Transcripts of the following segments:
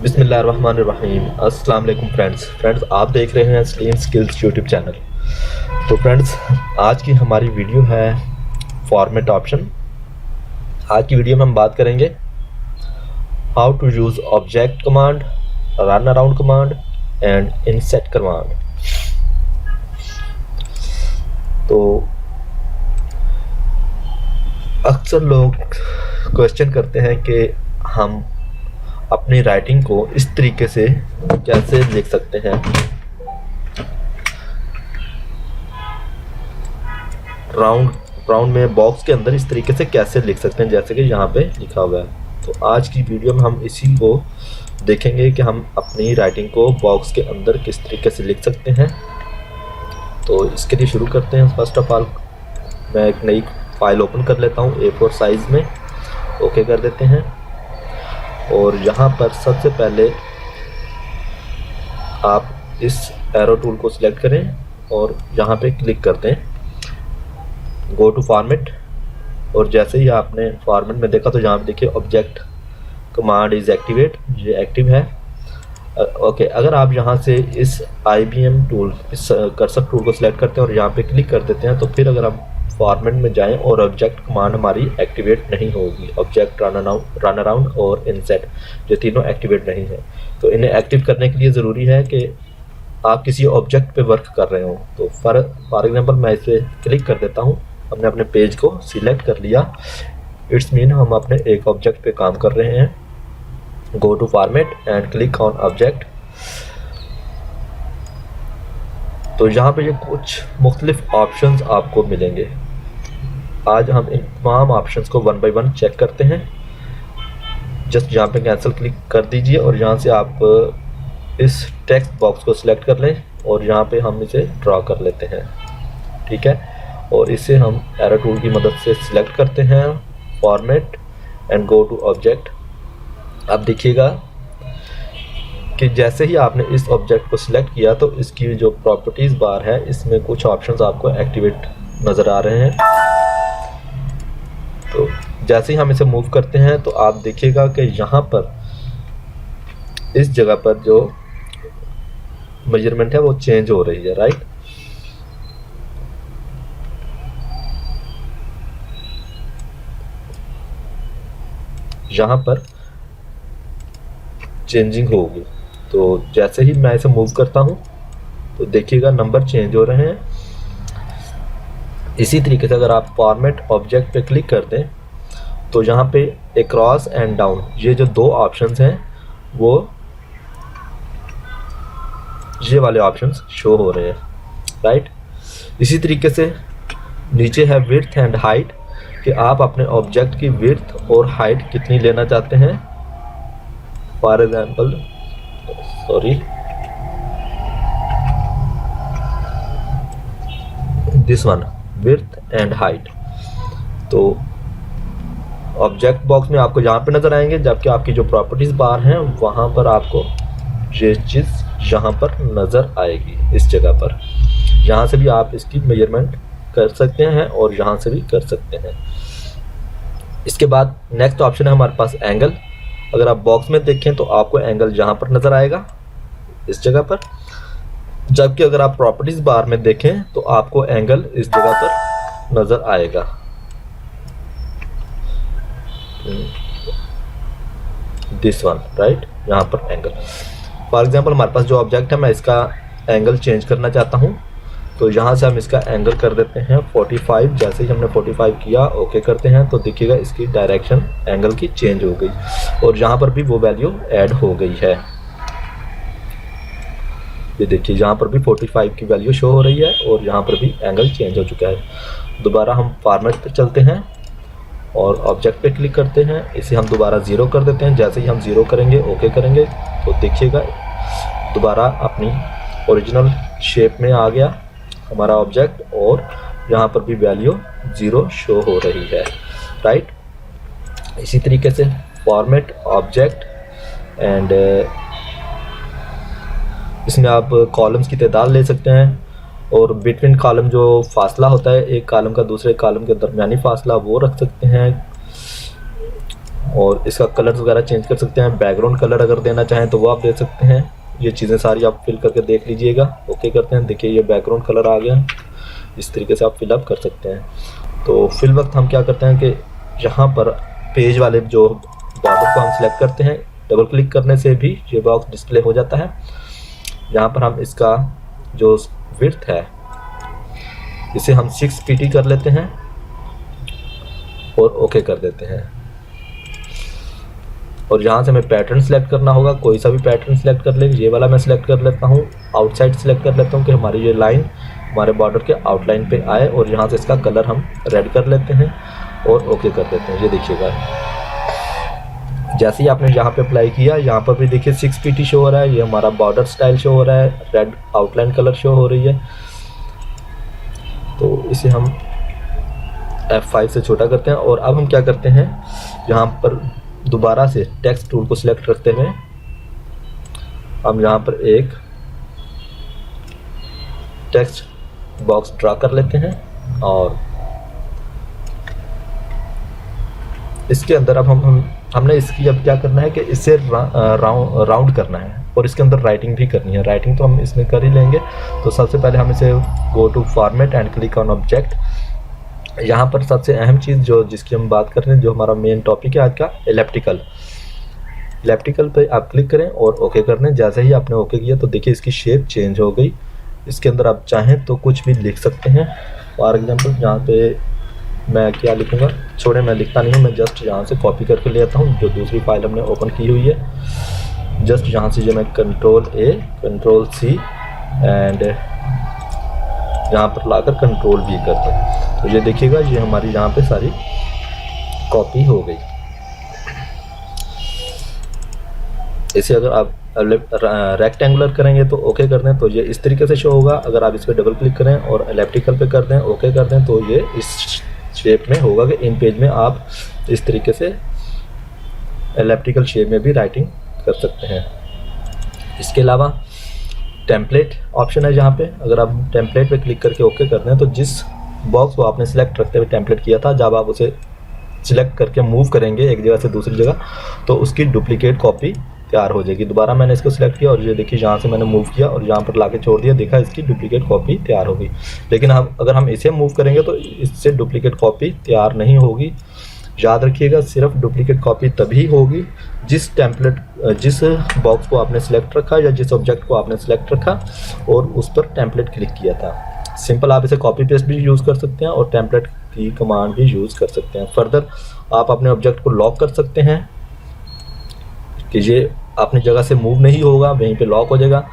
बिस्मिल्लाहिर्रहमानिर्रहीम। अस्सलाम वालेकुम फ्रेंड्स, आप देख रहे हैं स्लीम स्किल्स यूट्यूब चैनल। तो फ्रेंड्स, आज की हमारी वीडियो है फॉर्मेट ऑप्शन। आज की वीडियो में हम बात करेंगे how to use object command, run around command and inset command. तो अक्सर लोग क्वेश्चन करते हैं कि हम अपनी राइटिंग को इस तरीके से कैसे लिख सकते हैं। राउंड में बॉक्स के अंदर इस तरीके से कैसे लिख सकते हैं जैसे कि यहाँ पे लिखा हुआ है। तो आज की वीडियो में हम इसी को देखेंगे कि हम अपनी राइटिंग को बॉक्स के अंदर किस तरीके से लिख सकते हैं। तो इसके लिए शुरू करते हैं। फर्स्ट ऑफ ऑल मैं एक नई फाइल ओपन कर लेता हूँ A4 साइज़ में। ओके कर देते हैं और यहाँ पर सबसे पहले आप इस एरो टूल को सिलेक्ट करें और यहाँ पे क्लिक करते हैं गो टू फॉर्मेट। और जैसे ही आपने फॉर्मेट में देखा तो यहाँ पे देखिए ऑब्जेक्ट कमांड इज़ एक्टिवेट, ये एक्टिव है। ओके, अगर आप यहाँ से इस IBM टूल, इस कर्सर टूल को सिलेक्ट करते हैं और यहाँ पे क्लिक कर देते हैं तो फिर अगर हम फॉर्मेट में जाएं और ऑब्जेक्ट कमांड हमारी एक्टिवेट नहीं होगी। ऑब्जेक्ट रन अराउंड और इनसेट जो तीनों एक्टिवेट नहीं है। तो इन्हें एक्टिव करने के लिए ज़रूरी है कि आप किसी ऑब्जेक्ट पे वर्क कर रहे हो। तो फॉर एग्जांपल मैं इसे क्लिक कर देता हूँ। हमने अपने पेज को सिलेक्ट कर लिया, इट्स मीन हम अपने एक ऑब्जेक्ट पे काम कर रहे हैं। Go to format and click on object. तो यहाँ पे ये कुछ मुख्तलिफ ऑप्शंस आपको मिलेंगे। आज हम इन तमाम ऑप्शंस को वन बाय वन चेक करते हैं। जस्ट यहाँ पे कैंसिल क्लिक कर दीजिए और यहाँ से आप इस टेक्स्ट बॉक्स को सिलेक्ट कर लें और यहाँ पे हम इसे ड्रा कर लेते हैं, ठीक है। और इसे हम एरो टूल की मदद से सिलेक्ट करते हैं, format and go to object. अब देखिएगा कि जैसे ही आपने इस ऑब्जेक्ट को सिलेक्ट किया तो इसकी जो प्रॉपर्टीज़ बार है इसमें कुछ ऑप्शंस आपको एक्टिवेट नज़र आ रहे हैं। तो जैसे ही हम इसे मूव करते हैं तो आप देखिएगा कि यहाँ पर इस जगह पर जो मेजरमेंट है वो चेंज हो रही है, राइट। यहाँ पर चेंजिंग होगी। तो जैसे ही मैं इसे मूव करता हूँ तो देखिएगा नंबर चेंज हो रहे हैं। इसी तरीके से अगर आप फॉर्मेट ऑब्जेक्ट पे क्लिक कर दें तो यहाँ पे अक्रॉस एंड डाउन ये जो दो ऑप्शंस हैं वो ये वाले ऑप्शंस शो हो रहे हैं, राइट। इसी तरीके से नीचे है विड्थ एंड हाइट कि आप अपने ऑब्जेक्ट की विड्थ और हाइट कितनी लेना चाहते हैं। For example this one width and height. तो ऑब्जेक्ट बॉक्स में आपको यहाँ पे नज़र आएंगे, जबकि आपकी जो प्रॉपर्टीज़ बार हैं वहाँ पर आपको ये चीज़ यहाँ पर नज़र आएगी। इस जगह पर यहाँ से भी आप इसकी मेजरमेंट कर सकते हैं और यहाँ से भी कर सकते हैं। इसके बाद नेक्स्ट ऑप्शन है हमारे पास एंगल। अगर आप बॉक्स में देखें तो आपको एंगल यहाँ पर नज़र आएगा, इस जगह पर। जबकि अगर आप प्रॉपर्टीज़ बार में देखें तो आपको एंगल इस जगह पर नज़र आएगा। दिस वन, राइट, यहाँ पर एंगल। फॉर एग्जांपल हमारे पास जो ऑब्जेक्ट है मैं इसका एंगल चेंज करना चाहता हूँ तो यहाँ से हम इसका एंगल कर देते हैं 45। जैसे ही हमने 45 किया, ओके करते हैं तो देखिएगा इसकी डायरेक्शन एंगल की चेंज हो गई और यहाँ पर भी वो वैल्यू ऐड हो गई है। ये देखिए यहाँ पर भी 45 की वैल्यू शो हो रही है और यहाँ पर भी एंगल चेंज हो चुका है। दोबारा हम फॉर्मेट पर चलते हैं और ऑब्जेक्ट पे क्लिक करते हैं। इसे हम दोबारा 0 कर देते हैं। जैसे ही हम 0 करेंगे, ओके करेंगे तो देखिएगा दोबारा अपनी ओरिजिनल शेप में आ गया हमारा ऑब्जेक्ट और यहाँ पर भी वैल्यू 0 शो हो रही है, राइट। इसी तरीके से फॉर्मेट ऑब्जेक्ट एंड इसमें आप कॉलम्स की तादाद ले सकते हैं और बिटवीन कॉलम जो फासला होता है एक कॉलम का दूसरे कॉलम के दरमियानी फासला वो रख सकते हैं। और इसका कलर वगैरह चेंज कर सकते हैं। बैकग्राउंड कलर अगर देना चाहें तो वो आप दे सकते हैं। ये चीज़ें सारी आप फिल करके देख लीजिएगा। ओके करते हैं। देखिए ये बैकग्राउंड कलर आ गया, इस तरीके से आप फिलअप कर सकते हैं। तो फिल वक्त हम क्या करते हैं कि यहाँ पर पेज वाले जो बॉर्डर को हम सिलेक्ट करते हैं, डबल क्लिक करने से भी ये बॉक्स डिस्प्ले हो जाता है। यहाँ पर हम इसका जो विड्थ है इसे हम 6 pt कर लेते हैं और ओके कर देते हैं। और यहाँ से हमें पैटर्न सेलेक्ट करना होगा, कोई सा भी पैटर्न सेलेक्ट कर ले। ये वाला मैं सिलेक्ट कर लेता हूँ, आउटसाइड सेलेक्ट कर लेता हूँ कि हमारी ये लाइन हमारे बॉर्डर के आउटलाइन पे आए। और यहाँ से इसका कलर हम रेड कर लेते हैं और ओके कर देते हैं। ये देखिएगा जैसे ही आपने यहाँ पे अप्लाई किया, यहाँ पर भी देखिए 6 pt शो हो रहा है। ये हमारा बॉर्डर स्टाइल शो हो रहा है, रेड आउटलाइन कलर शो हो रही है। तो इसे हम F5 से छोटा करते हैं। और अब हम क्या करते हैं, यहाँ पर दोबारा से टेक्स्ट टूल को सिलेक्ट करते हुए हम यहाँ पर एक टेक्स्ट बॉक्स ड्रा कर लेते हैं। और इसके अंदर अब हमने इसकी अब क्या करना है कि इसे राउंड करना है और इसके अंदर राइटिंग भी करनी है। राइटिंग तो हम इसमें कर ही लेंगे। तो सबसे पहले हम इसे go to format and click on object. यहाँ पर सबसे अहम चीज़ जिसकी हम बात कर रहे हैं, जो हमारा मेन टॉपिक है आज का, इलेप्टिकल पे आप क्लिक करें और ओके कर दें। जैसे ही आपने ओके किया तो देखिए इसकी शेप चेंज हो गई। इसके अंदर आप चाहें तो कुछ भी लिख सकते हैं। फॉर एग्जांपल यहाँ पे मैं क्या लिखूँगा, छोड़े मैं लिखता नहीं हूँ, मैं जस्ट यहाँ से कॉपी करके ले आता हूँ जो दूसरी फाइल हमने ओपन की हुई है। जस्ट यहाँ से जो मैं Ctrl+A Ctrl+C एंड यहाँ पर लाकर Ctrl+V करते हैं। तो ये देखिएगा ये हमारी यहाँ पे सारी कॉपी हो गई। इसे अगर आप रेक्टेंगुलर करेंगे तो ओके कर दें तो ये इस तरीके से शो होगा। अगर आप इस पर डबल क्लिक करें और इलेप्टिकल पे कर दें, ओके कर दें, तो ये इस शेप में होगा कि इन पेज में आप इस तरीके से इलेप्टिकल शेप में भी राइटिंग कर सकते हैं। इसके अलावा टेम्पलेट ऑप्शन है, जहाँ पे अगर आप टेम्पलेट पे क्लिक करके ओके कर दें तो जिस बॉक्स को आपने सिलेक्ट रखते हुए टेम्पलेट किया था, जब आप उसे सिलेक्ट करके मूव करेंगे एक जगह से दूसरी जगह तो उसकी डुप्लीकेट कॉपी तैयार हो जाएगी। दोबारा मैंने इसको सिलेक्ट किया और ये देखिए यहाँ से मैंने मूव किया और यहाँ पर लाके छोड़ दिया, देखा इसकी डुप्लीकेट कॉपी तैयार होगी। लेकिन अगर हम इसे मूव करेंगे तो इससे डुप्लीकेट कॉपी तैयार नहीं होगी। याद रखिएगा, सिर्फ डुप्लीकेट कॉपी तभी होगी जिस बॉक्स को आपने सिलेक्ट रखा या जिस ऑब्जेक्ट को आपने सिलेक्ट रखा और उस पर टेम्पलेट क्लिक किया था। सिंपल आप इसे कॉपी पेस्ट भी यूज़ कर सकते हैं और टेम्पलेट की कमांड भी यूज़ कर सकते हैं। फर्दर आप अपने ऑब्जेक्ट को लॉक कर सकते हैं कि ये अपनी जगह से मूव नहीं होगा, वहीं पे लॉक हो जाएगा।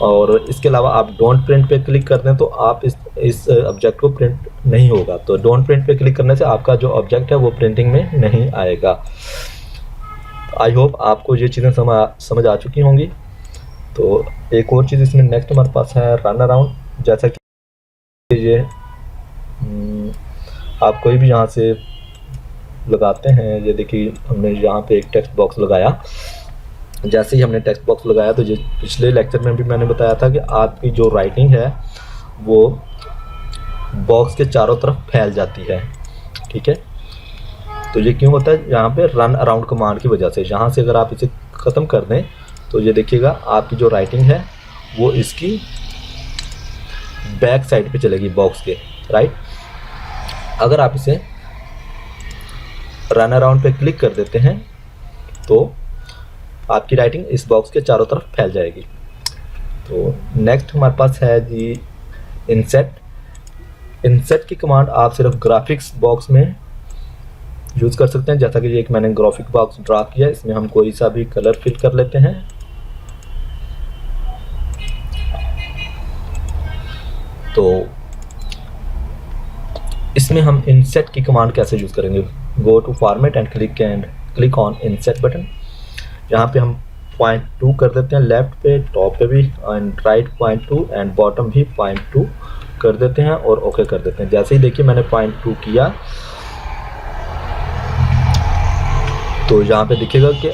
और इसके अलावा आप डोंट प्रिंट पे क्लिक कर दें तो आप इस ऑब्जेक्ट को प्रिंट नहीं होगा। तो डोंट प्रिंट पे क्लिक करने से आपका जो ऑब्जेक्ट है वो प्रिंटिंग में नहीं आएगा। आई होप आपको ये चीज़ें समझ आ चुकी होंगी। तो एक और चीज़ इसमें नेक्स्ट हमारे पास है रन अराउंड। जैसा कि ये आप कोई भी यहाँ से लगाते हैं, ये देखिए हमने यहाँ पे एक टेक्स्ट बॉक्स लगाया। जैसे ही हमने टेक्स्ट बॉक्स लगाया तो ये पिछले लेक्चर में भी मैंने बताया था कि आपकी जो राइटिंग है वो बॉक्स के चारों तरफ फैल जाती है, ठीक है। तो ये क्यों होता है, यहाँ पे रन अराउंड कमांड की वजह से। यहाँ से अगर आप इसे ख़त्म कर दें तो ये देखिएगा आपकी जो राइटिंग है वो इसकी बैक साइड पे चलेगी बॉक्स के, राइट। अगर आप इसे रन अराउंड पे क्लिक कर देते हैं तो आपकी राइटिंग इस बॉक्स के चारों तरफ फैल जाएगी। तो नेक्स्ट हमारे पास है जी इंसर्ट की कमांड आप सिर्फ ग्राफिक्स बॉक्स में यूज़ कर सकते हैं। जैसा कि ये एक मैंने ग्राफिक बॉक्स ड्रा किया, इसमें हम कोई सा भी कलर फिल कर लेते हैं। तो इसमें हम इंसर्ट की कमांड कैसे यूज़ करेंगे, go to format and click on insert button. यहाँ पे हम 0.2 कर देते हैं लेफ्ट पे, टॉप पे भी एंड राइट 0.2 एंड बॉटम भी 0.2 कर देते हैं और ओके कर देते हैं। जैसे ही देखिए मैंने 0.2 किया तो यहाँ पे दिखेगा कि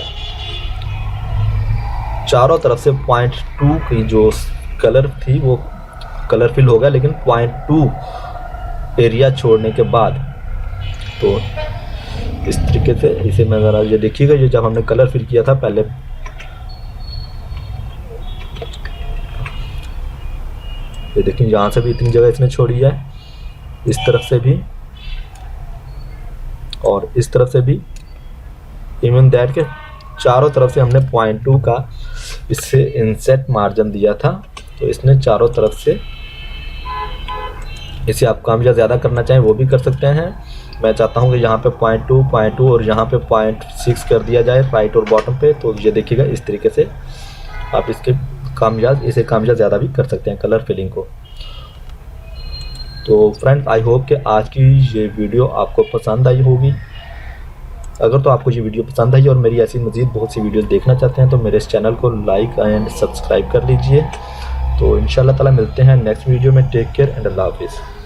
चारों तरफ से 0.2 की जो कलर थी वो कलर फिल हो गया, लेकिन 0.2 एरिया छोड़ने के बाद। तो इस तरीके से इसे मैं ज़रा ये देखिएगा, ये जब हमने कलर फिल किया था पहले, ये देखिए यहाँ से भी इतनी जगह इसने छोड़ी है, इस तरफ से भी और इस तरफ से भी, इवन दैट के चारों तरफ से हमने 0.2 का इससे इंसेट मार्जिन दिया था, तो इसने चारों तरफ से, इसे आप काम या ज़्यादा करना चाहें वो भी कर सकते हैं। मैं चाहता हूं कि यहाँ पे 0.2 और यहाँ पे 0.6 कर दिया जाए राइट और बॉटम पे, तो ये देखिएगा इस तरीके से आप इसके इसे कामयाब ज़्यादा भी कर सकते हैं कलर फिलिंग को। तो फ्रेंड्स, आई होप कि आज की ये वीडियो आपको पसंद आई होगी। अगर तो आपको ये वीडियो पसंद आई और मेरी ऐसी मज़ीद बहुत सी वीडियोस देखना चाहते हैं तो मेरे इस चैनल को लाइक एंड सब्सक्राइब कर लीजिए। तो इंशाल्लाह ताला मिलते हैं नेक्स्ट वीडियो में। टेक केयर एंड अल्लाह हाफिज़।